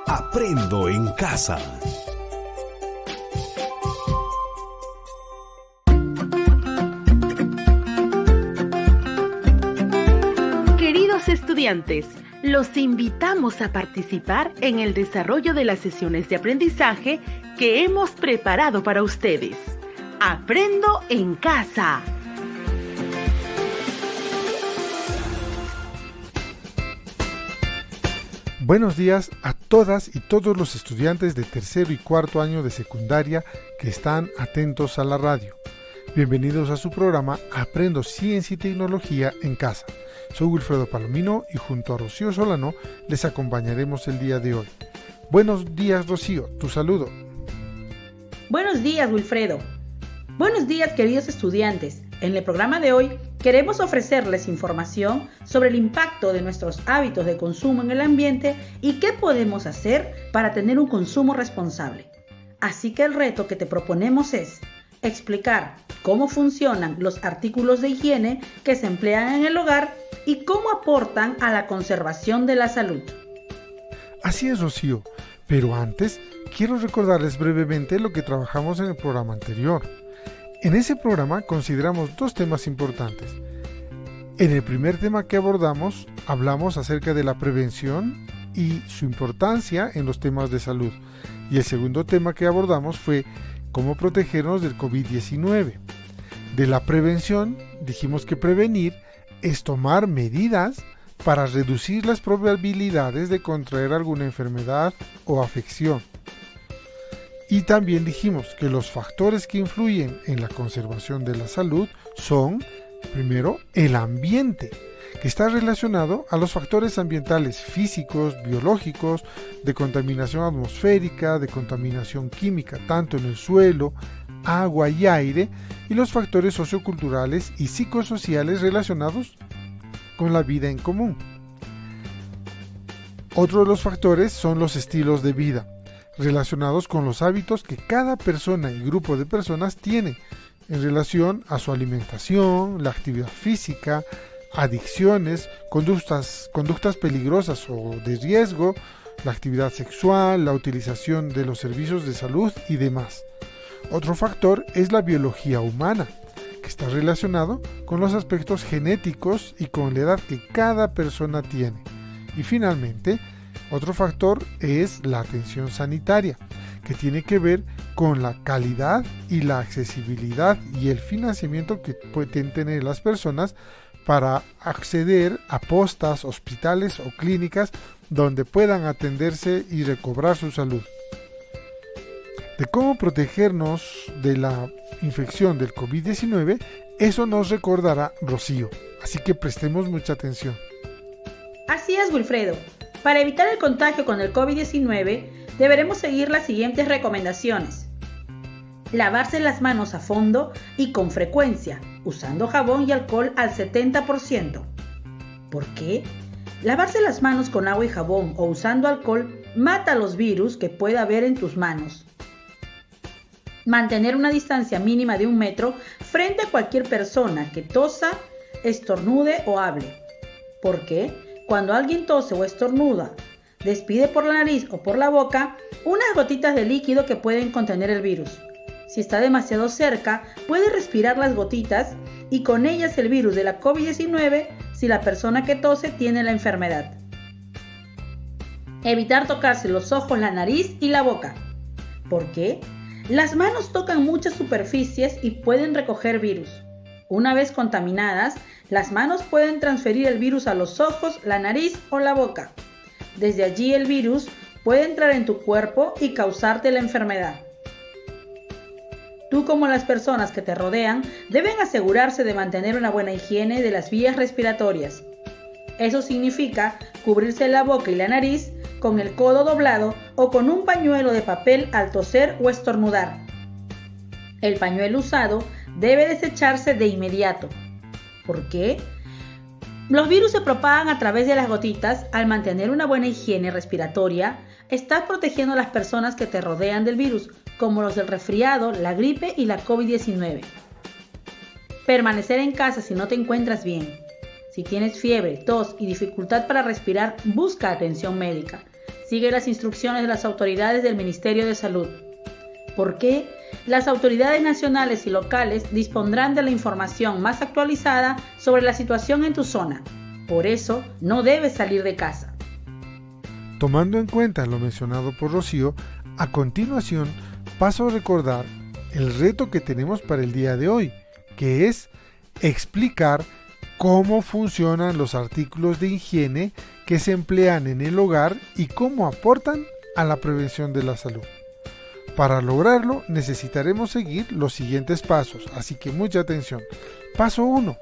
Aprendo en casa. Queridos estudiantes, los invitamos a participar en el desarrollo de las sesiones de aprendizaje que hemos preparado para ustedes. Aprendo en casa. Buenos días a todas y todos los estudiantes de tercero y cuarto año de secundaria que están atentos a la radio. Bienvenidos a su programa Aprendo Ciencia y Tecnología en Casa. Soy Wilfredo Palomino y junto a Rocío Solano les acompañaremos el día de hoy. Buenos días, Rocío, tu saludo. Buenos días, Wilfredo. Buenos días, queridos estudiantes. En el programa de hoy queremos ofrecerles información sobre el impacto de nuestros hábitos de consumo en el ambiente y qué podemos hacer para tener un consumo responsable. Así que el reto que te proponemos es explicar cómo funcionan los artículos de higiene que se emplean en el hogar y cómo aportan a la conservación de la salud. Así es, Rocío, pero antes quiero recordarles brevemente lo que trabajamos en el programa anterior. En ese programa consideramos dos temas importantes. En el primer tema que abordamos, hablamos acerca de la prevención y su importancia en los temas de salud. Y el segundo tema que abordamos fue cómo protegernos del COVID-19. De la prevención, dijimos que prevenir es tomar medidas para reducir las probabilidades de contraer alguna enfermedad o afección. Y también dijimos que los factores que influyen en la conservación de la salud son, primero, el ambiente, que está relacionado a los factores ambientales físicos, biológicos, de contaminación atmosférica, de contaminación química, tanto en el suelo, agua y aire, y los factores socioculturales y psicosociales relacionados con la vida en común. Otro de los factores son los estilos de vida, relacionados con los hábitos que cada persona y grupo de personas tiene en relación a su alimentación, la actividad física, adicciones, conductas peligrosas o de riesgo, la actividad sexual, la utilización de los servicios de salud y demás. Otro factor es la biología humana, que está relacionado con los aspectos genéticos y con la edad que cada persona tiene. Y finalmente, otro factor es la atención sanitaria, que tiene que ver con la calidad y la accesibilidad y el financiamiento que pueden tener las personas para acceder a postas, hospitales o clínicas donde puedan atenderse y recobrar su salud. De cómo protegernos de la infección del COVID-19, eso nos recordará Rocío, así que prestemos mucha atención. Así es, Wilfredo. Para evitar el contagio con el COVID-19, deberemos seguir las siguientes recomendaciones. Lavarse las manos a fondo y con frecuencia, usando jabón y alcohol al 70%. ¿Por qué? Lavarse las manos con agua y jabón o usando alcohol mata los virus que pueda haber en tus manos. Mantener una distancia mínima de 1 metro frente a cualquier persona que tosa, estornude o hable. ¿Por qué? Cuando alguien tose o estornuda, despide por la nariz o por la boca unas gotitas de líquido que pueden contener el virus. Si está demasiado cerca, puede respirar las gotitas y con ellas el virus de la COVID-19 si la persona que tose tiene la enfermedad. Evitar tocarse los ojos, la nariz y la boca. ¿Por qué? Las manos tocan muchas superficies y pueden recoger virus. Una vez contaminadas, las manos pueden transferir el virus a los ojos, la nariz o la boca. Desde allí el virus puede entrar en tu cuerpo y causarte la enfermedad. Tú, como las personas que te rodean, deben asegurarse de mantener una buena higiene de las vías respiratorias. Eso significa cubrirse la boca y la nariz con el codo doblado o con un pañuelo de papel al toser o estornudar. El pañuelo usado debe desecharse de inmediato. ¿Por qué? Los virus se propagan a través de las gotitas. Al mantener una buena higiene respiratoria, estás protegiendo a las personas que te rodean del virus, como los del resfriado, la gripe y la COVID-19. Permanecer en casa si no te encuentras bien. Si tienes fiebre, tos y dificultad para respirar, busca atención médica. sigue las instrucciones de las autoridades del Ministerio de Salud. ¿Por qué? Las autoridades nacionales y locales dispondrán de la información más actualizada sobre la situación en tu zona. Por eso, no debes salir de casa. Tomando en cuenta lo mencionado por Rocío, a continuación paso a recordar el reto que tenemos para el día de hoy, que es explicar cómo funcionan los artículos de higiene que se emplean en el hogar y cómo aportan a la prevención de la salud. Para lograrlo necesitaremos seguir los siguientes pasos, así que mucha atención. Paso 1.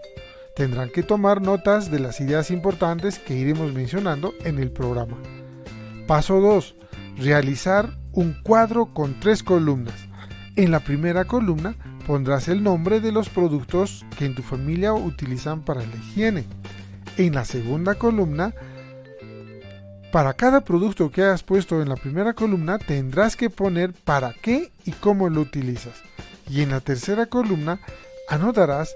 Tendrán que tomar notas de las ideas importantes que iremos mencionando en el programa. Paso 2. Realizar un cuadro con 3 columnas. En la primera columna pondrás el nombre de los productos que en tu familia utilizan para la higiene. En la segunda columna, para cada producto que hayas puesto en la primera columna tendrás que poner para qué y cómo lo utilizas. Y en la tercera columna anotarás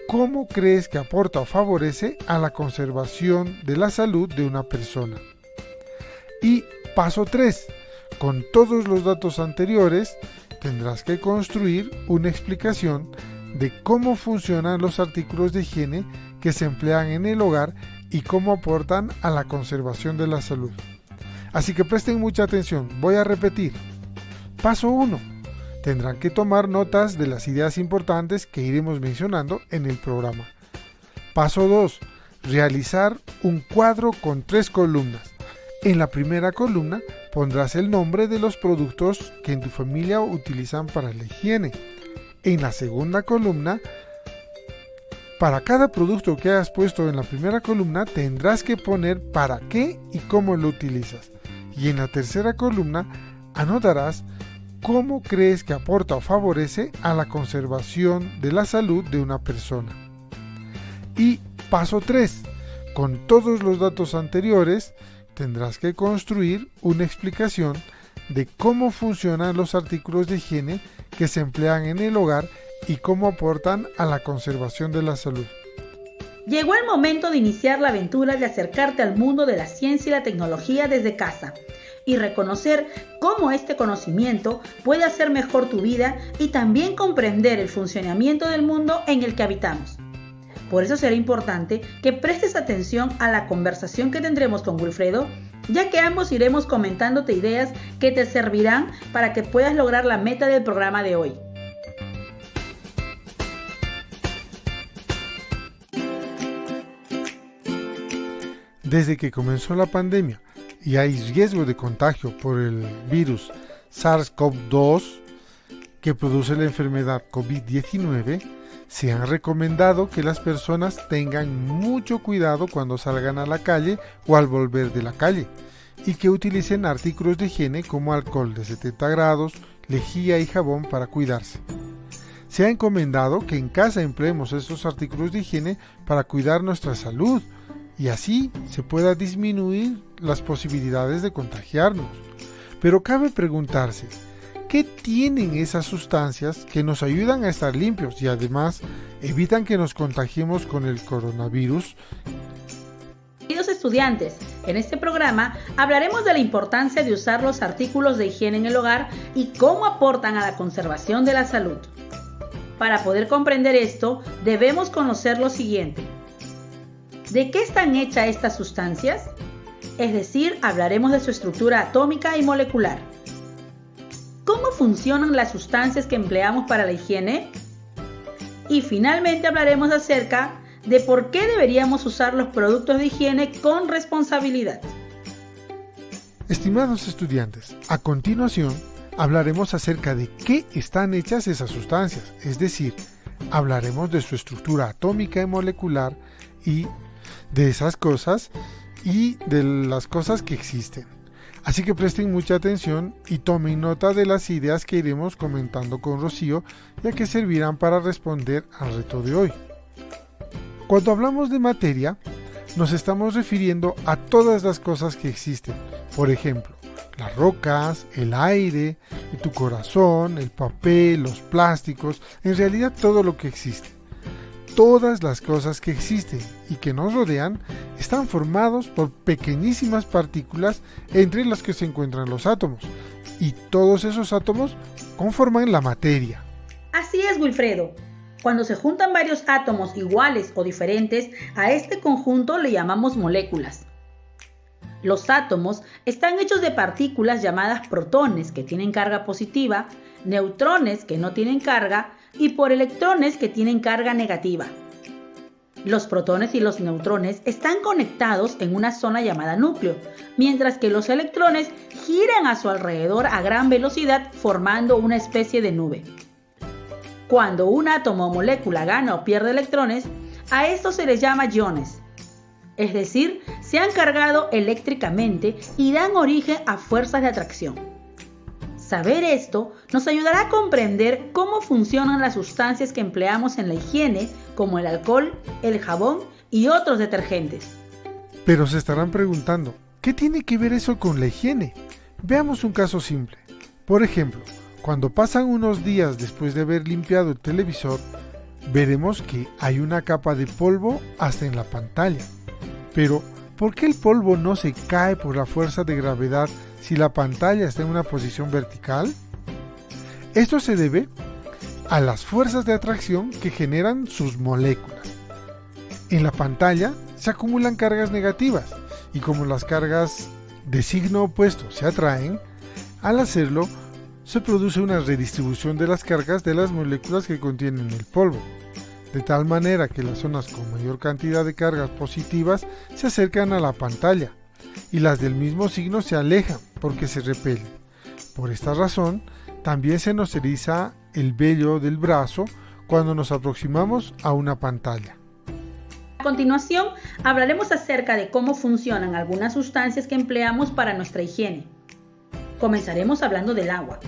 cómo crees que aporta o favorece a la conservación de la salud de una persona. Y paso 3. Con todos los datos anteriores tendrás que construir una explicación de cómo funcionan los artículos de higiene que se emplean en el hogar y cómo aportan a la conservación de la salud. Así que presten mucha atención, voy a repetir. Paso 1. Tendrán que tomar notas de las ideas importantes que iremos mencionando en el programa. Paso 2. Realizar un cuadro con 3 columnas. En la primera columna pondrás el nombre de los productos que en tu familia utilizan para la higiene. En la segunda columna, para cada producto que hayas puesto en la primera columna tendrás que poner para qué y cómo lo utilizas. Y en la tercera columna anotarás cómo crees que aporta o favorece a la conservación de la salud de una persona. Y paso 3. Con todos los datos anteriores tendrás que construir una explicación de cómo funcionan los artículos de higiene que se emplean en el hogar y cómo aportan a la conservación de la salud. Llegó el momento de iniciar la aventura de acercarte al mundo de la ciencia y la tecnología desde casa y reconocer cómo este conocimiento puede hacer mejor tu vida y también comprender el funcionamiento del mundo en el que habitamos. Por eso será importante que prestes atención a la conversación que tendremos con Wilfredo, ya que ambos iremos comentándote ideas que te servirán para que puedas lograr la meta del programa de hoy. Desde que comenzó la pandemia y hay riesgo de contagio por el virus SARS-CoV-2 que produce la enfermedad COVID-19, se han recomendado que las personas tengan mucho cuidado cuando salgan a la calle o al volver de la calle y que utilicen artículos de higiene como alcohol de 70 grados, lejía y jabón para cuidarse. Se ha encomendado que en casa empleemos estos artículos de higiene para cuidar nuestra salud y así se pueda disminuir las posibilidades de contagiarnos. Pero cabe preguntarse, ¿qué tienen esas sustancias que nos ayudan a estar limpios y además evitan que nos contagiemos con el coronavirus? Queridos estudiantes, en este programa hablaremos de la importancia de usar los artículos de higiene en el hogar y cómo aportan a la conservación de la salud. Para poder comprender esto, debemos conocer lo siguiente. ¿De qué están hechas estas sustancias? Es decir, hablaremos de su estructura atómica y molecular. ¿Cómo funcionan las sustancias que empleamos para la higiene? Y finalmente hablaremos acerca de por qué deberíamos usar los productos de higiene con responsabilidad. Estimados estudiantes, a continuación hablaremos acerca de qué están hechas esas sustancias, es decir, hablaremos de su estructura atómica y molecular y de esas cosas y de las cosas que existen. Así que presten mucha atención y tomen nota de las ideas que iremos comentando con Rocío, ya que servirán para responder al reto de hoy. Cuando hablamos de materia, nos estamos refiriendo a todas las cosas que existen. Por ejemplo, las rocas, el aire, tu corazón, el papel, los plásticos, en realidad todo lo que existe. todas las cosas que existen y que nos rodean están formados por pequeñísimas partículas entre las que se encuentran los átomos, y todos esos átomos conforman la materia. Así es, Wilfredo. Cuando se juntan varios átomos iguales o diferentes, a este conjunto le llamamos moléculas. Los átomos están hechos de partículas llamadas protones, que tienen carga positiva, neutrones, que no tienen carga, y por electrones, que tienen carga negativa. Los protones y los neutrones están conectados en una zona llamada núcleo, mientras que los electrones giran a su alrededor a gran velocidad formando una especie de nube. Cuando un átomo o molécula gana o pierde electrones, a estos se les llama iones. Es decir, se han cargado eléctricamente y dan origen a fuerzas de atracción. Saber esto nos ayudará a comprender cómo funcionan las sustancias que empleamos en la higiene, como el alcohol, el jabón y otros detergentes. Pero se estarán preguntando, ¿qué tiene que ver eso con la higiene? Veamos un caso simple. Por ejemplo, cuando pasan unos días después de haber limpiado el televisor, veremos que hay una capa de polvo hasta en la pantalla. Pero, ¿por qué el polvo no se cae por la fuerza de gravedad si la pantalla está en una posición vertical? Esto se debe a las fuerzas de atracción que generan sus moléculas. En la pantalla se acumulan cargas negativas y como las cargas de signo opuesto se atraen, al hacerlo se produce una redistribución de las cargas de las moléculas que contienen el polvo, de tal manera que las zonas con mayor cantidad de cargas positivas se acercan a la pantalla y las del mismo signo se alejan porque se repelen. Por esta razón, también se nos eriza el vello del brazo cuando nos aproximamos a una pantalla. A continuación, hablaremos acerca de cómo funcionan algunas sustancias que empleamos para nuestra higiene. Comenzaremos hablando del agua.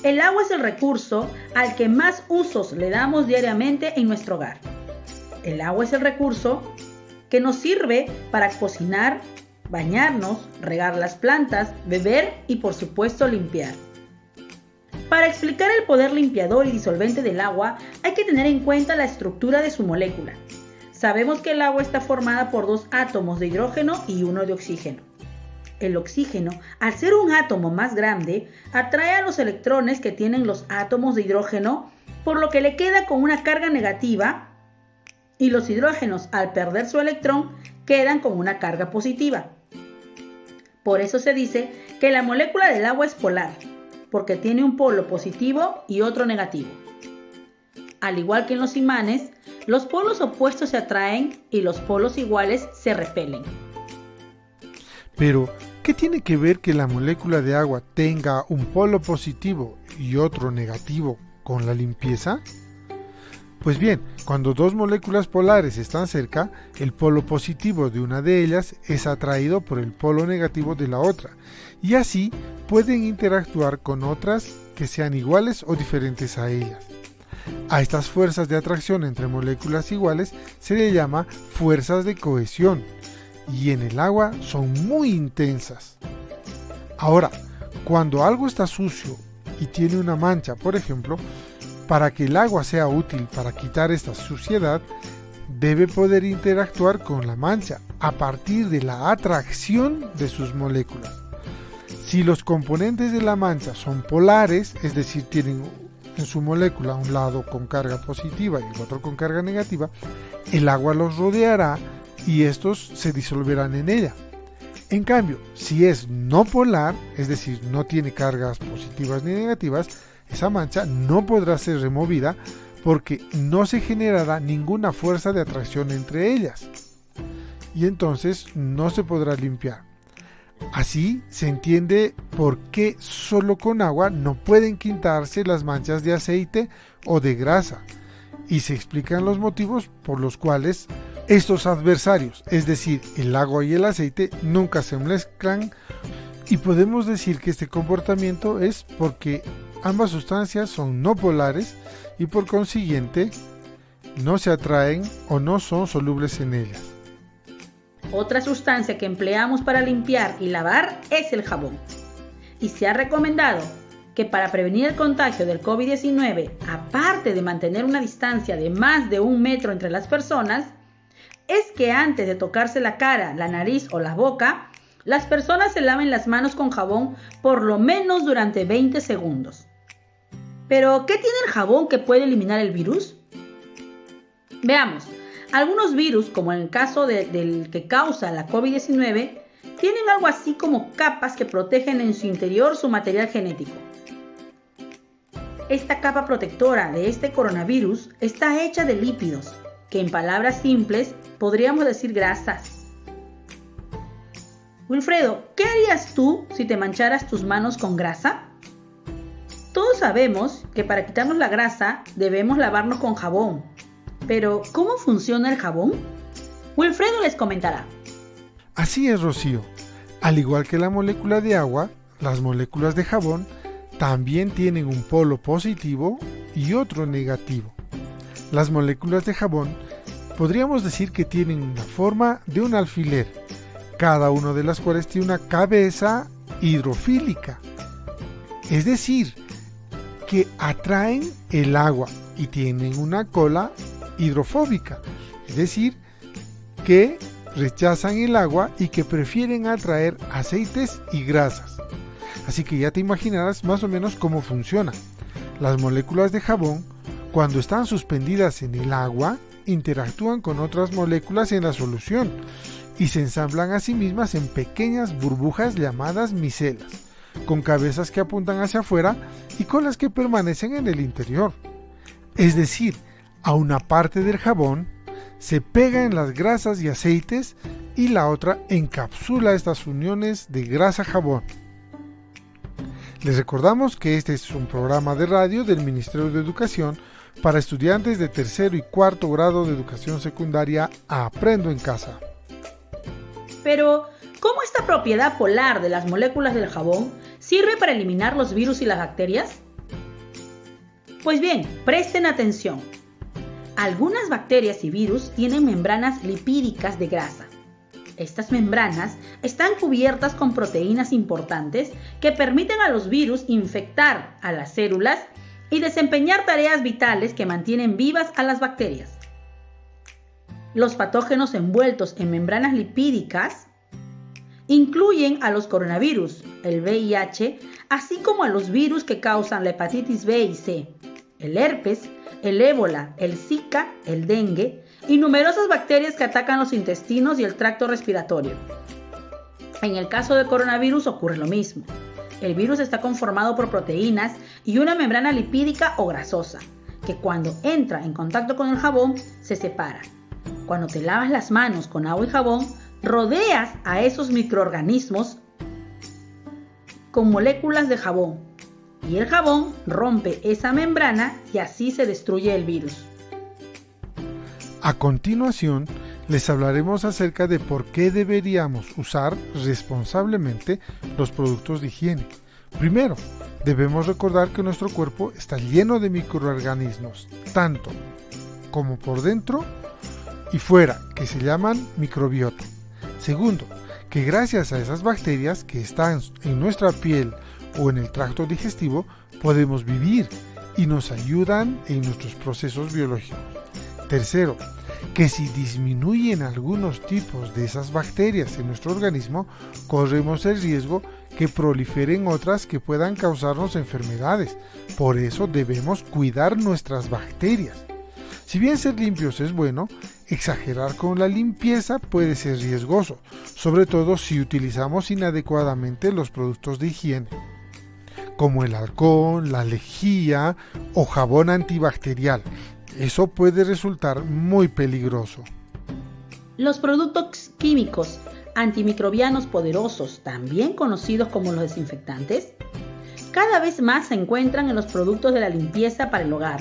El agua es el recurso al que más usos le damos diariamente en nuestro hogar. El agua es el recurso que nos sirve para cocinar, bañarnos, regar las plantas, beber y por supuesto limpiar. Para explicar el poder limpiador y disolvente del agua hay que tener en cuenta la estructura de su molécula. Sabemos que el agua está formada por 2 átomos de hidrógeno y 1 de oxígeno. El oxígeno, al ser un átomo más grande, atrae a los electrones que tienen los átomos de hidrógeno, por lo que le queda con una carga negativa, y los hidrógenos, al perder su electrón, quedan con una carga positiva. Por eso se dice que la molécula del agua es polar, porque tiene un polo positivo y otro negativo. Al igual que en los imanes, los polos opuestos se atraen y los polos iguales se repelen. Pero, ¿qué tiene que ver que la molécula de agua tenga un polo positivo y otro negativo con la limpieza? Pues bien, cuando 2 moléculas polares están cerca, el polo positivo de una de ellas es atraído por el polo negativo de la otra, y así pueden interactuar con otras que sean iguales o diferentes a ellas. A estas fuerzas de atracción entre moléculas iguales se le llama fuerzas de cohesión, y en el agua son muy intensas. Ahora, cuando algo está sucio y tiene una mancha, por ejemplo, para que el agua sea útil para quitar esta suciedad, debe poder interactuar con la mancha a partir de la atracción de sus moléculas. Si los componentes de la mancha son polares, es decir, tienen en su molécula un lado con carga positiva y el otro con carga negativa, el agua los rodeará y estos se disolverán en ella. En cambio, si es no polar, es decir, no tiene cargas positivas ni negativas, esa mancha no podrá ser removida porque no se generará ninguna fuerza de atracción entre ellas y entonces no se podrá limpiar. Así se entiende por qué solo con agua no pueden quitarse las manchas de aceite o de grasa y se explican los motivos por los cuales estos adversarios, es decir, el agua y el aceite, nunca se mezclan, y podemos decir que este comportamiento es porque ambas sustancias son no polares y por consiguiente no se atraen o no son solubles en ellas. Otra sustancia que empleamos para limpiar y lavar es el jabón. Y se ha recomendado que para prevenir el contagio del COVID-19, aparte de mantener una distancia de más de 1 metro entre las personas, es que antes de tocarse la cara, la nariz o la boca, las personas se laven las manos con jabón por lo menos durante 20 segundos. ¿Pero qué tiene el jabón que puede eliminar el virus? Veamos, algunos virus, como en el caso del que causa la COVID-19, tienen algo así como capas que protegen en su interior su material genético. Esta capa protectora de este coronavirus está hecha de lípidos, que en palabras simples podríamos decir grasas. Wilfredo, ¿qué harías tú si te mancharas tus manos con grasa? Todos sabemos que para quitarnos la grasa debemos lavarnos con jabón. Pero, ¿cómo funciona el jabón? Wilfredo les comentará. Así es, Rocío. Al igual que la molécula de agua, las moléculas de jabón también tienen un polo positivo y otro negativo. Las moléculas de jabón podríamos decir que tienen la forma de un alfiler, cada una de las cuales tiene una cabeza hidrofílica, es decir, que atraen el agua, y tienen una cola hidrofóbica, es decir, que rechazan el agua y que prefieren atraer aceites y grasas. Así que ya te imaginarás más o menos cómo funciona. Las moléculas de jabón, cuando están suspendidas en el agua, interactúan con otras moléculas en la solución y se ensamblan a sí mismas en pequeñas burbujas llamadas micelas, con cabezas que apuntan hacia afuera y colas que permanecen en el interior. Es decir, a una parte del jabón se pega en las grasas y aceites y la otra encapsula estas uniones de grasa-jabón. Les recordamos que este es un programa de radio del Ministerio de Educación para estudiantes de 3º y 4º grado de educación secundaria Aprendo en Casa. Pero, ¿cómo esta propiedad polar de las moléculas del jabón sirve para eliminar los virus y las bacterias? Pues bien, presten atención. Algunas bacterias y virus tienen membranas lipídicas de grasa. Estas membranas están cubiertas con proteínas importantes que permiten a los virus infectar a las células y desempeñar tareas vitales que mantienen vivas a las bacterias. Los patógenos envueltos en membranas lipídicas incluyen a los coronavirus, el VIH, así como a los virus que causan la hepatitis B y C, el herpes, el ébola, el Zika, el dengue y numerosas bacterias que atacan los intestinos y el tracto respiratorio. En el caso del coronavirus ocurre lo mismo. El virus está conformado por proteínas y una membrana lipídica o grasosa, que cuando entra en contacto con el jabón se separa. Cuando te lavas las manos con agua y jabón, rodeas a esos microorganismos con moléculas de jabón y el jabón rompe esa membrana y así se destruye el virus. A continuación, les hablaremos acerca de por qué deberíamos usar responsablemente los productos de higiene. Primero, debemos recordar que nuestro cuerpo está lleno de microorganismos, tanto como por dentro y fuera, que se llaman microbiota. Segundo, que gracias a esas bacterias que están en nuestra piel o en el tracto digestivo, podemos vivir y nos ayudan en nuestros procesos biológicos. Tercero, que si disminuyen algunos tipos de esas bacterias en nuestro organismo, corremos el riesgo que proliferen otras que puedan causarnos enfermedades. Por eso debemos cuidar nuestras bacterias. Si bien ser limpios es bueno, exagerar con la limpieza puede ser riesgoso, sobre todo si utilizamos inadecuadamente los productos de higiene, como el alcohol, la lejía o jabón antibacterial. Eso puede resultar muy peligroso. Los productos químicos antimicrobianos poderosos, también conocidos como los desinfectantes, cada vez más se encuentran en los productos de la limpieza para el hogar,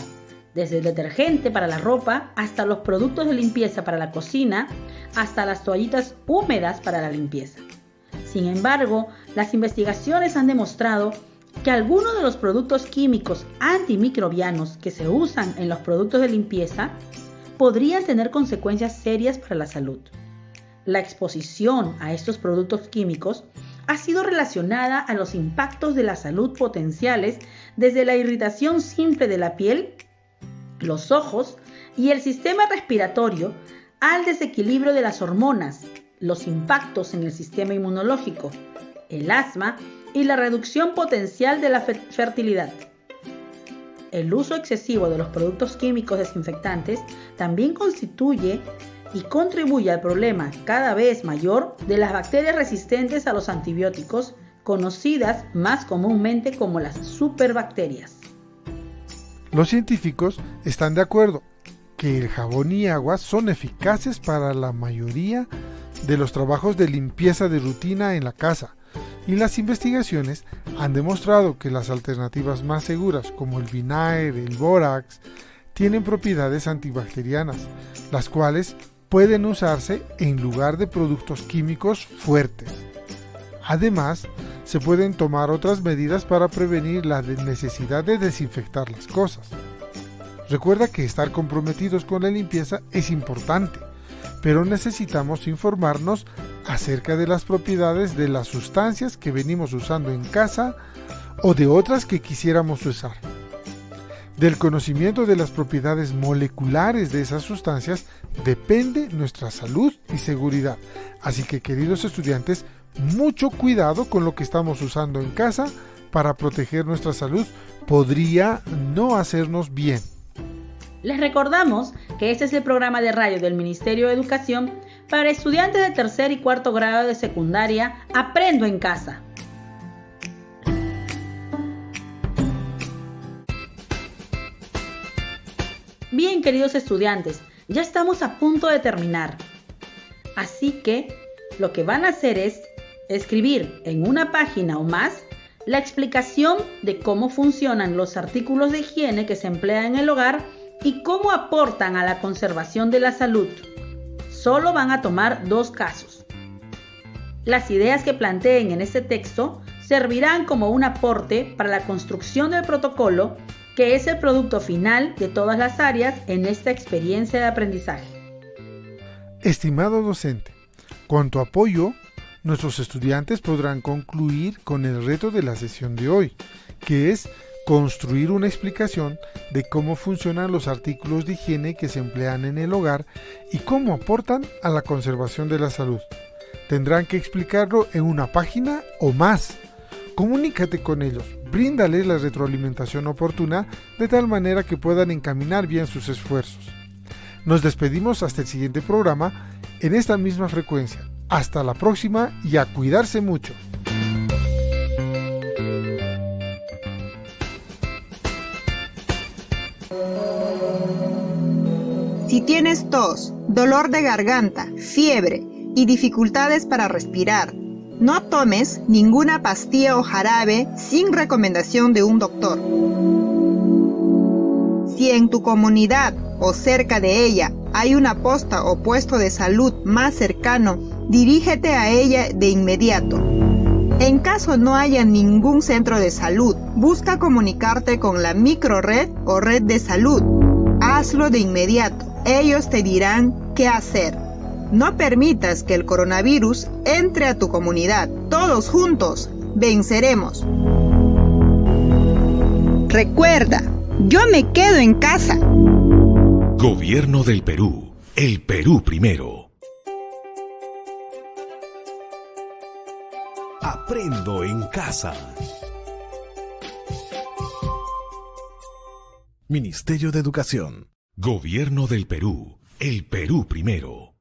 desde el detergente para la ropa hasta los productos de limpieza para la cocina, hasta las toallitas húmedas para la limpieza. Sin embargo, las investigaciones han demostrado que algunos de los productos químicos antimicrobianos que se usan en los productos de limpieza podrían tener consecuencias serias para la salud. La exposición a estos productos químicos ha sido relacionada a los impactos de la salud potenciales desde la irritación simple de la piel, los ojos y el sistema respiratorio al desequilibrio de las hormonas, los impactos en el sistema inmunológico, el asma y la reducción potencial de la fertilidad. El uso excesivo de los productos químicos desinfectantes también constituye y contribuye al problema cada vez mayor de las bacterias resistentes a los antibióticos, conocidas más comúnmente como las superbacterias. Los científicos están de acuerdo que el jabón y agua son eficaces para la mayoría de los trabajos de limpieza de rutina en la casa, y las investigaciones han demostrado que las alternativas más seguras, como el vinagre, el bórax, tienen propiedades antibacterianas, las cuales pueden usarse en lugar de productos químicos fuertes. Además, se pueden tomar otras medidas para prevenir la necesidad de desinfectar las cosas. Recuerda que estar comprometidos con la limpieza es importante, pero necesitamos informarnos acerca de las propiedades de las sustancias que venimos usando en casa o de otras que quisiéramos usar. Del conocimiento de las propiedades moleculares de esas sustancias depende nuestra salud y seguridad. Así que, queridos estudiantes, mucho cuidado con lo que estamos usando en casa para proteger nuestra salud. Podría no hacernos bien. Les recordamos que este es el programa de radio del Ministerio de Educación para estudiantes de tercer y cuarto grado de secundaria. Aprendo en casa. Bien, queridos estudiantes, ya estamos a punto de terminar. Así que lo que van a hacer es escribir en una página o más la explicación de cómo funcionan los artículos de higiene que se emplean en el hogar y cómo aportan a la conservación de la salud. Solo van a tomar 2 casos. Las ideas que planteen en este texto servirán como un aporte para la construcción del protocolo, que es el producto final de todas las áreas en esta experiencia de aprendizaje. Estimado docente, con tu apoyo, nuestros estudiantes podrán concluir con el reto de la sesión de hoy, que es construir una explicación de cómo funcionan los artículos de higiene que se emplean en el hogar y cómo aportan a la conservación de la salud. Tendrán que explicarlo en una página o más. Comunícate con ellos, bríndales la retroalimentación oportuna de tal manera que puedan encaminar bien sus esfuerzos. Nos despedimos hasta el siguiente programa en esta misma frecuencia. Hasta la próxima y a cuidarse mucho. Si tienes tos, dolor de garganta, fiebre y dificultades para respirar, no tomes ninguna pastilla o jarabe sin recomendación de un doctor. Si en tu comunidad o cerca de ella hay una posta o puesto de salud más cercano, dirígete a ella de inmediato. En caso no haya ningún centro de salud, busca comunicarte con la microred o red de salud. Hazlo de inmediato. Ellos te dirán qué hacer. No permitas que el coronavirus entre a tu comunidad. Todos juntos venceremos. Recuerda, yo me quedo en casa. Gobierno del Perú. El Perú primero. Aprendo en casa. Ministerio de Educación. Gobierno del Perú. El Perú primero.